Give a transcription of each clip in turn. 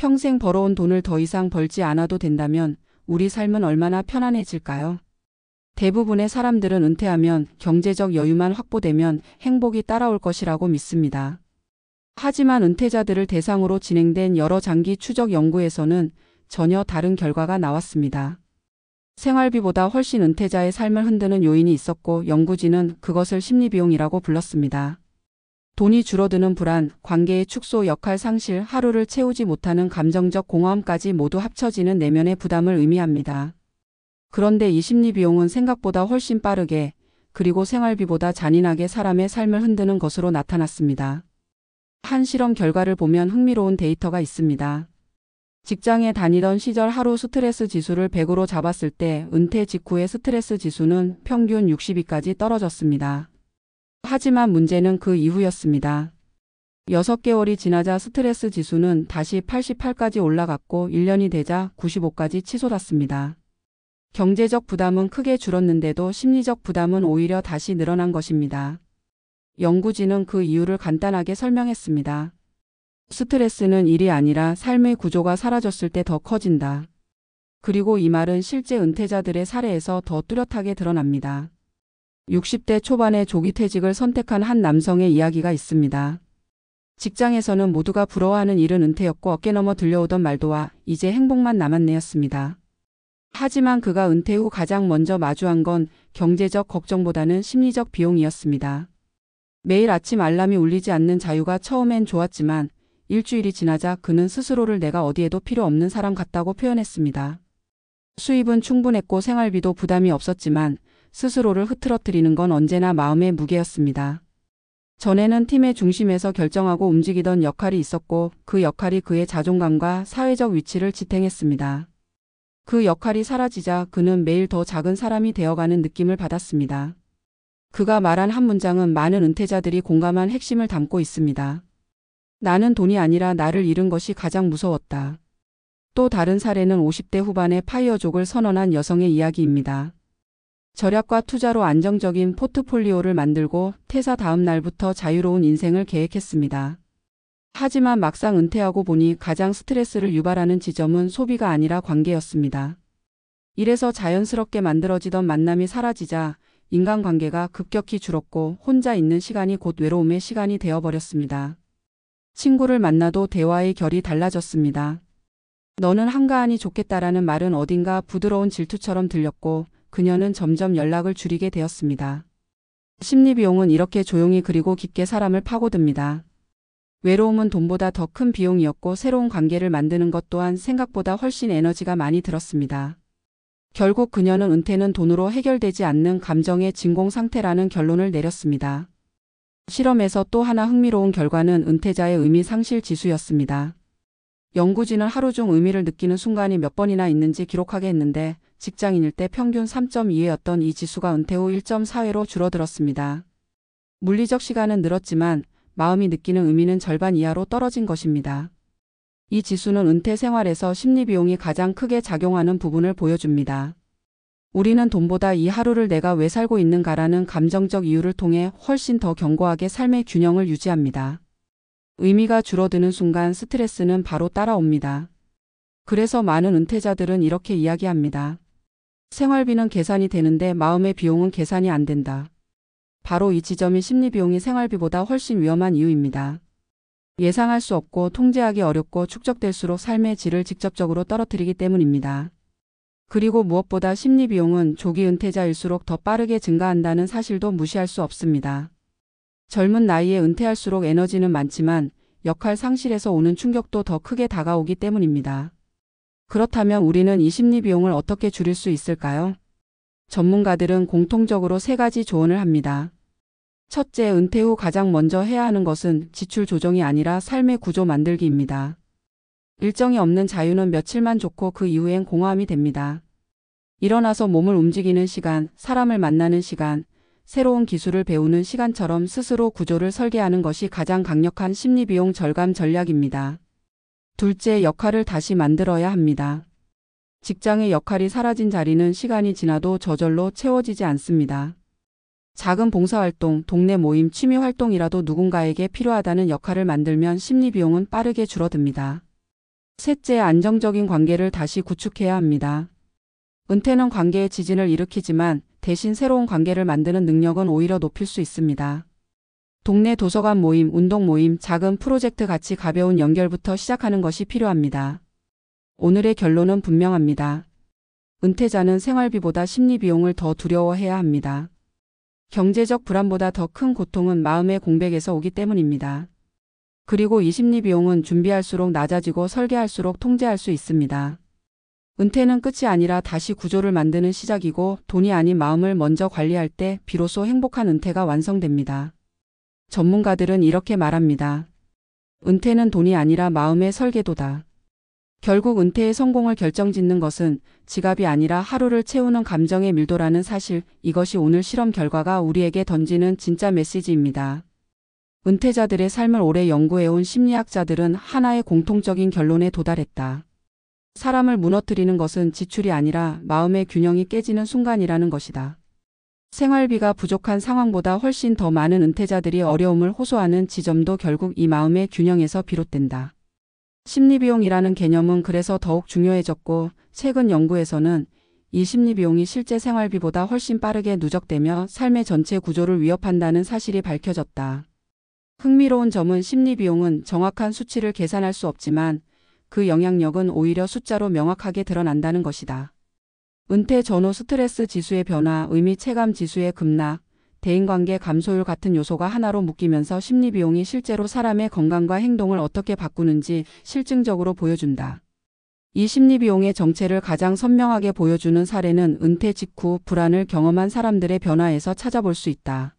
평생 벌어온 돈을 더 이상 벌지 않아도 된다면 우리 삶은 얼마나 편안해질까요? 대부분의 사람들은 은퇴하면 경제적 여유만 확보되면 행복이 따라올 것이라고 믿습니다. 하지만 은퇴자들을 대상으로 진행된 여러 장기 추적 연구에서는 전혀 다른 결과가 나왔습니다. 생활비보다 훨씬 은퇴자의 삶을 흔드는 요인이 있었고 연구진은 그것을 심리비용이라고 불렀습니다. 돈이 줄어드는 불안, 관계의 축소, 역할 상실, 하루를 채우지 못하는 감정적 공허함까지 모두 합쳐지는 내면의 부담을 의미합니다. 그런데 이 심리비용은 생각보다 훨씬 빠르게 그리고 생활비보다 잔인하게 사람의 삶을 흔드는 것으로 나타났습니다. 한 실험 결과를 보면 흥미로운 데이터가 있습니다. 직장에 다니던 시절 하루 스트레스 지수를 100으로 잡았을 때 은퇴 직후의 스트레스 지수는 평균 62까지 떨어졌습니다. 하지만 문제는 그 이후였습니다. 6개월이 지나자 스트레스 지수는 다시 88까지 올라갔고 1년이 되자 95까지 치솟았습니다. 경제적 부담은 크게 줄었는데도 심리적 부담은 오히려 다시 늘어난 것입니다. 연구진은 그 이유를 간단하게 설명했습니다. 스트레스는 일이 아니라 삶의 구조가 사라졌을 때 더 커진다. 그리고 이 말은 실제 은퇴자들의 사례에서 더 뚜렷하게 드러납니다. 60대 초반에 조기 퇴직을 선택한 한 남성의 이야기가 있습니다. 직장에서는 모두가 부러워하는 일은 은퇴였고 어깨 너머 들려오던 말도 와 이제 행복만 남았네였습니다. 하지만 그가 은퇴 후 가장 먼저 마주한 건 경제적 걱정보다는 심리적 비용이었습니다. 매일 아침 알람이 울리지 않는 자유가 처음엔 좋았지만 일주일이 지나자 그는 스스로를 내가 어디에도 필요 없는 사람 같다고 표현했습니다. 수입은 충분했고 생활비도 부담이 없었지만 스스로를 흐트러뜨리는 건 언제나 마음의 무게였습니다. 전에는 팀의 중심에서 결정하고 움직이던 역할이 있었고 그 역할이 그의 자존감과 사회적 위치를 지탱했습니다. 그 역할이 사라지자 그는 매일 더 작은 사람이 되어가는 느낌을 받았습니다. 그가 말한 한 문장은 많은 은퇴자들이 공감한 핵심을 담고 있습니다. 나는 돈이 아니라 나를 잃은 것이 가장 무서웠다. 또 다른 사례는 50대 후반에 파이어족을 선언한 여성의 이야기입니다. 절약과 투자로 안정적인 포트폴리오를 만들고 퇴사 다음 날부터 자유로운 인생을 계획했습니다. 하지만 막상 은퇴하고 보니 가장 스트레스를 유발하는 지점은 소비가 아니라 관계였습니다. 이래서 자연스럽게 만들어지던 만남이 사라지자 인간관계가 급격히 줄었고 혼자 있는 시간이 곧 외로움의 시간이 되어버렸습니다. 친구를 만나도 대화의 결이 달라졌습니다. 너는 한가하니 좋겠다라는 말은 어딘가 부드러운 질투처럼 들렸고 그녀는 점점 연락을 줄이게 되었습니다. 심리비용은 이렇게 조용히 그리고 깊게 사람을 파고듭니다. 외로움은 돈보다 더 큰 비용이었고 새로운 관계를 만드는 것 또한 생각보다 훨씬 에너지가 많이 들었습니다. 결국 그녀는 은퇴는 돈으로 해결되지 않는 감정의 진공 상태라는 결론을 내렸습니다. 실험에서 또 하나 흥미로운 결과는 은퇴자의 의미 상실 지수였습니다. 연구진은 하루 중 의미를 느끼는 순간이 몇 번이나 있는지 기록하게 했는데 직장인일 때 평균 3.2회였던 이 지수가 은퇴 후 1.4회로 줄어들었습니다. 물리적 시간은 늘었지만 마음이 느끼는 의미는 절반 이하로 떨어진 것입니다. 이 지수는 은퇴 생활에서 심리비용이 가장 크게 작용하는 부분을 보여줍니다. 우리는 돈보다 이 하루를 내가 왜 살고 있는가라는 감정적 이유를 통해 훨씬 더 견고하게 삶의 균형을 유지합니다. 의미가 줄어드는 순간 스트레스는 바로 따라옵니다. 그래서 많은 은퇴자들은 이렇게 이야기합니다. 생활비는 계산이 되는데 마음의 비용은 계산이 안 된다. 바로 이 지점이 심리비용이 생활비보다 훨씬 위험한 이유입니다. 예상할 수 없고 통제하기 어렵고 축적될수록 삶의 질을 직접적으로 떨어뜨리기 때문입니다. 그리고 무엇보다 심리비용은 조기 은퇴자일수록 더 빠르게 증가한다는 사실도 무시할 수 없습니다. 젊은 나이에 은퇴할수록 에너지는 많지만 역할 상실에서 오는 충격도 더 크게 다가오기 때문입니다. 그렇다면 우리는 이 심리비용을 어떻게 줄일 수 있을까요? 전문가들은 공통적으로 3가지 조언을 합니다. 첫째, 은퇴 후 가장 먼저 해야 하는 것은 지출 조정이 아니라 삶의 구조 만들기입니다. 일정이 없는 자유는 며칠만 좋고 그 이후엔 공허함이 됩니다. 일어나서 몸을 움직이는 시간, 사람을 만나는 시간, 새로운 기술을 배우는 시간처럼 스스로 구조를 설계하는 것이 가장 강력한 심리비용 절감 전략입니다. 둘째, 역할을 다시 만들어야 합니다. 직장의 역할이 사라진 자리는 시간이 지나도 저절로 채워지지 않습니다. 작은 봉사활동, 동네 모임, 취미활동이라도 누군가에게 필요하다는 역할을 만들면 심리비용은 빠르게 줄어듭니다. 셋째, 안정적인 관계를 다시 구축해야 합니다. 은퇴는 관계의 지진을 일으키지만 대신 새로운 관계를 만드는 능력은 오히려 높일 수 있습니다. 동네 도서관 모임, 운동 모임, 작은 프로젝트 같이 가벼운 연결부터 시작하는 것이 필요합니다. 오늘의 결론은 분명합니다. 은퇴자는 생활비보다 심리비용을 더 두려워해야 합니다. 경제적 불안보다 더 큰 고통은 마음의 공백에서 오기 때문입니다. 그리고 이 심리비용은 준비할수록 낮아지고 설계할수록 통제할 수 있습니다. 은퇴는 끝이 아니라 다시 구조를 만드는 시작이고 돈이 아닌 마음을 먼저 관리할 때 비로소 행복한 은퇴가 완성됩니다. 전문가들은 이렇게 말합니다. 은퇴는 돈이 아니라 마음의 설계도다. 결국 은퇴의 성공을 결정짓는 것은 지갑이 아니라 하루를 채우는 감정의 밀도라는 사실, 이것이 오늘 실험 결과가 우리에게 던지는 진짜 메시지입니다. 은퇴자들의 삶을 오래 연구해온 심리학자들은 하나의 공통적인 결론에 도달했다. 사람을 무너뜨리는 것은 지출이 아니라 마음의 균형이 깨지는 순간이라는 것이다. 생활비가 부족한 상황보다 훨씬 더 많은 은퇴자들이 어려움을 호소하는 지점도 결국 이 마음의 균형에서 비롯된다. 심리비용이라는 개념은 그래서 더욱 중요해졌고, 최근 연구에서는 이 심리비용이 실제 생활비보다 훨씬 빠르게 누적되며 삶의 전체 구조를 위협한다는 사실이 밝혀졌다. 흥미로운 점은 심리비용은 정확한 수치를 계산할 수 없지만 그 영향력은 오히려 숫자로 명확하게 드러난다는 것이다. 은퇴 전후 스트레스 지수의 변화, 의미 체감 지수의 급락, 대인관계 감소율 같은 요소가 하나로 묶이면서 심리비용이 실제로 사람의 건강과 행동을 어떻게 바꾸는지 실증적으로 보여준다. 이 심리비용의 정체를 가장 선명하게 보여주는 사례는 은퇴 직후 불안을 경험한 사람들의 변화에서 찾아볼 수 있다.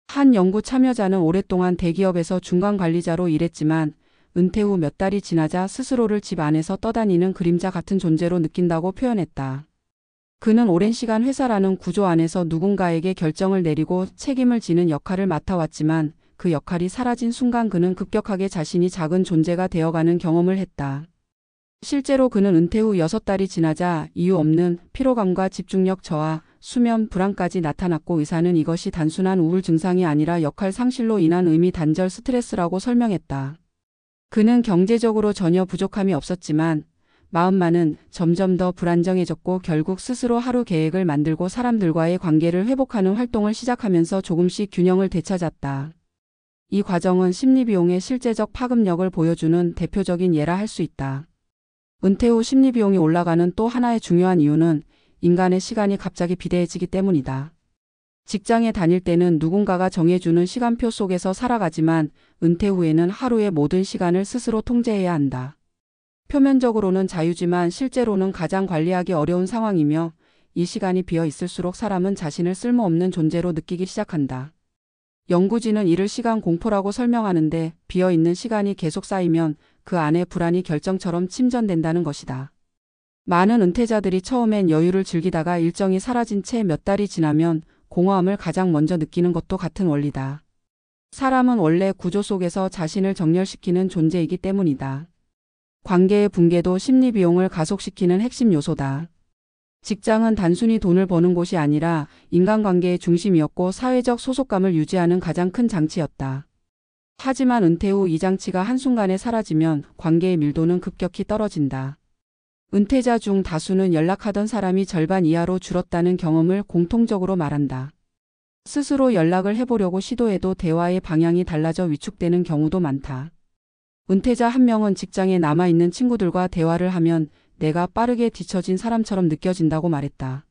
한 연구 참여자는 오랫동안 대기업에서 중간관리자로 일했지만 은퇴 후 몇 달이 지나자 스스로를 집 안에서 떠다니는 그림자 같은 존재로 느낀다고 표현했다. 그는 오랜 시간 회사라는 구조 안에서 누군가에게 결정을 내리고 책임을 지는 역할을 맡아왔지만 그 역할이 사라진 순간 그는 급격하게 자신이 작은 존재가 되어가는 경험을 했다. 실제로 그는 은퇴 후 6달이 지나자 이유 없는 피로감과 집중력 저하, 수면 불안까지 나타났고 의사는 이것이 단순한 우울 증상이 아니라 역할 상실로 인한 의미 단절 스트레스라고 설명했다. 그는 경제적으로 전혀 부족함이 없었지만 마음만은 점점 더 불안정해졌고 결국 스스로 하루 계획을 만들고 사람들과의 관계를 회복하는 활동을 시작하면서 조금씩 균형을 되찾았다. 이 과정은 심리비용의 실제적 파급력을 보여주는 대표적인 예라 할 수 있다. 은퇴 후 심리비용이 올라가는 또 하나의 중요한 이유는 인간의 시간이 갑자기 비대해지기 때문이다. 직장에 다닐 때는 누군가가 정해주는 시간표 속에서 살아가지만 은퇴 후에는 하루의 모든 시간을 스스로 통제해야 한다. 표면적으로는 자유지만 실제로는 가장 관리하기 어려운 상황이며 이 시간이 비어 있을수록 사람은 자신을 쓸모없는 존재로 느끼기 시작한다. 연구진은 이를 시간 공포라고 설명하는데 비어 있는 시간이 계속 쌓이면 그 안에 불안이 결정처럼 침전된다는 것이다. 많은 은퇴자들이 처음엔 여유를 즐기다가 일정이 사라진 채 몇 달이 지나면 공허함을 가장 먼저 느끼는 것도 같은 원리다. 사람은 원래 구조 속에서 자신을 정렬시키는 존재이기 때문이다. 관계의 붕괴도 심리비용을 가속시키는 핵심 요소다. 직장은 단순히 돈을 버는 곳이 아니라 인간관계의 중심이었고 사회적 소속감을 유지하는 가장 큰 장치였다. 하지만 은퇴 후 이 장치가 한순간에 사라지면 관계의 밀도는 급격히 떨어진다. 은퇴자 중 다수는 연락하던 사람이 절반 이하로 줄었다는 경험을 공통적으로 말한다. 스스로 연락을 해보려고 시도해도 대화의 방향이 달라져 위축되는 경우도 많다. 은퇴자 한 명은 직장에 남아있는 친구들과 대화를 하면 내가 빠르게 뒤처진 사람처럼 느껴진다고 말했다.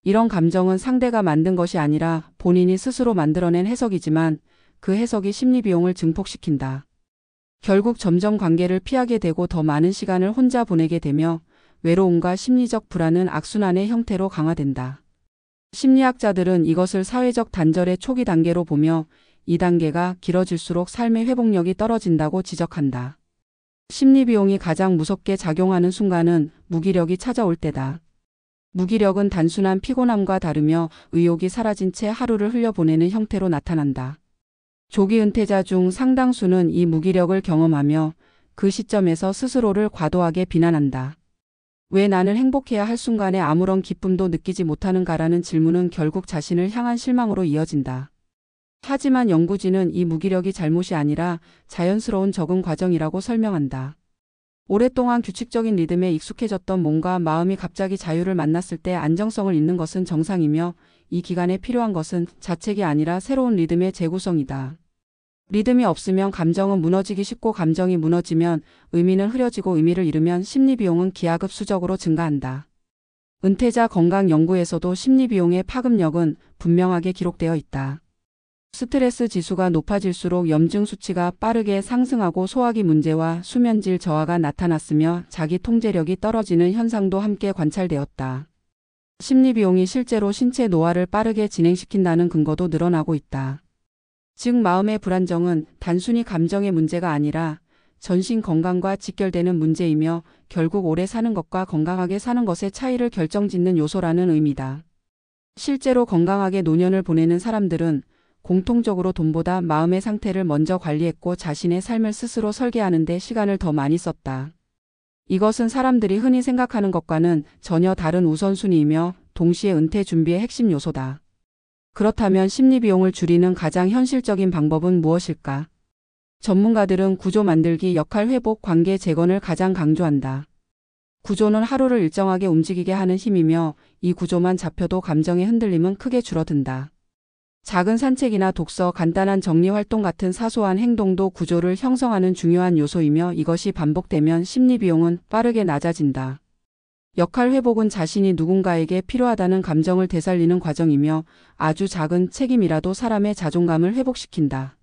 이런 감정은 상대가 만든 것이 아니라 본인이 스스로 만들어낸 해석이지만 그 해석이 심리비용을 증폭시킨다. 결국 점점 관계를 피하게 되고 더 많은 시간을 혼자 보내게 되며 외로움과 심리적 불안은 악순환의 형태로 강화된다. 심리학자들은 이것을 사회적 단절의 초기 단계로 보며 이 단계가 길어질수록 삶의 회복력이 떨어진다고 지적한다. 심리비용이 가장 무섭게 작용하는 순간은 무기력이 찾아올 때다. 무기력은 단순한 피곤함과 다르며 의욕이 사라진 채 하루를 흘려보내는 형태로 나타난다. 조기 은퇴자 중 상당수는 이 무기력을 경험하며 그 시점에서 스스로를 과도하게 비난한다. 왜 나는 행복해야 할 순간에 아무런 기쁨도 느끼지 못하는가라는 질문은 결국 자신을 향한 실망으로 이어진다. 하지만 연구진은 이 무기력이 잘못이 아니라 자연스러운 적응 과정이라고 설명한다. 오랫동안 규칙적인 리듬에 익숙해졌던 몸과 마음이 갑자기 자유를 만났을 때 안정성을 잃는 것은 정상이며, 이 기간에 필요한 것은 자책이 아니라 새로운 리듬의 재구성이다. 리듬이 없으면 감정은 무너지기 쉽고, 감정이 무너지면 의미는 흐려지고, 의미를 잃으면 심리비용은 기하급수적으로 증가한다. 은퇴자 건강 연구에서도 심리비용의 파급력은 분명하게 기록되어 있다. 스트레스 지수가 높아질수록 염증 수치가 빠르게 상승하고, 소화기 문제와 수면질 저하가 나타났으며 자기 통제력이 떨어지는 현상도 함께 관찰되었다. 심리비용이 실제로 신체 노화를 빠르게 진행시킨다는 근거도 늘어나고 있다. 즉, 마음의 불안정은 단순히 감정의 문제가 아니라 전신 건강과 직결되는 문제이며, 결국 오래 사는 것과 건강하게 사는 것의 차이를 결정짓는 요소라는 의미다. 실제로 건강하게 노년을 보내는 사람들은 공통적으로 돈보다 마음의 상태를 먼저 관리했고, 자신의 삶을 스스로 설계하는 데 시간을 더 많이 썼다. 이것은 사람들이 흔히 생각하는 것과는 전혀 다른 우선순위이며, 동시에 은퇴 준비의 핵심 요소다. 그렇다면 심리비용을 줄이는 가장 현실적인 방법은 무엇일까? 전문가들은 구조 만들기, 역할 회복, 관계 재건을 가장 강조한다. 구조는 하루를 일정하게 움직이게 하는 힘이며, 이 구조만 잡혀도 감정의 흔들림은 크게 줄어든다. 작은 산책이나 독서, 간단한 정리활동 같은 사소한 행동도 구조를 형성하는 중요한 요소이며, 이것이 반복되면 심리비용은 빠르게 낮아진다. 역할 회복은 자신이 누군가에게 필요하다는 감정을 되살리는 과정이며, 아주 작은 책임이라도 사람의 자존감을 회복시킨다.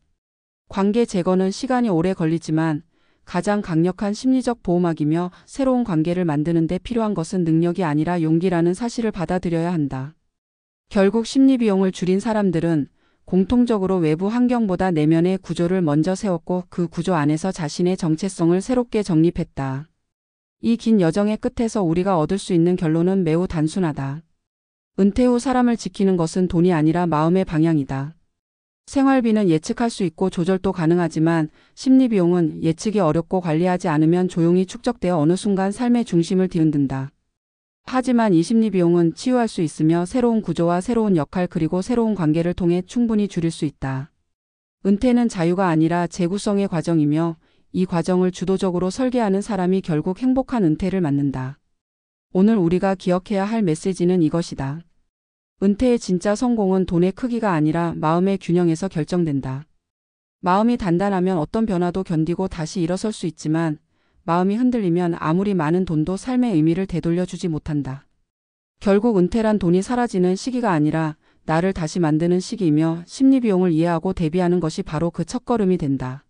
관계 재건은 시간이 오래 걸리지만 가장 강력한 심리적 보호막이며, 새로운 관계를 만드는 데 필요한 것은 능력이 아니라 용기라는 사실을 받아들여야 한다. 결국 심리비용을 줄인 사람들은 공통적으로 외부 환경보다 내면의 구조를 먼저 세웠고, 그 구조 안에서 자신의 정체성을 새롭게 정립했다. 이 긴 여정의 끝에서 우리가 얻을 수 있는 결론은 매우 단순하다. 은퇴 후 사람을 지키는 것은 돈이 아니라 마음의 방향이다. 생활비는 예측할 수 있고 조절도 가능하지만, 심리비용은 예측이 어렵고 관리하지 않으면 조용히 축적되어 어느 순간 삶의 중심을 뒤흔든다. 하지만 이 심리비용은 치유할 수 있으며, 새로운 구조와 새로운 역할 그리고 새로운 관계를 통해 충분히 줄일 수 있다. 은퇴는 자유가 아니라 재구성의 과정이며, 이 과정을 주도적으로 설계하는 사람이 결국 행복한 은퇴를 맞는다. 오늘 우리가 기억해야 할 메시지는 이것이다. 은퇴의 진짜 성공은 돈의 크기가 아니라 마음의 균형에서 결정된다. 마음이 단단하면 어떤 변화도 견디고 다시 일어설 수 있지만, 마음이 흔들리면 아무리 많은 돈도 삶의 의미를 되돌려주지 못한다. 결국 은퇴란 돈이 사라지는 시기가 아니라 나를 다시 만드는 시기이며, 심리비용을 이해하고 대비하는 것이 바로 그 첫걸음이 된다.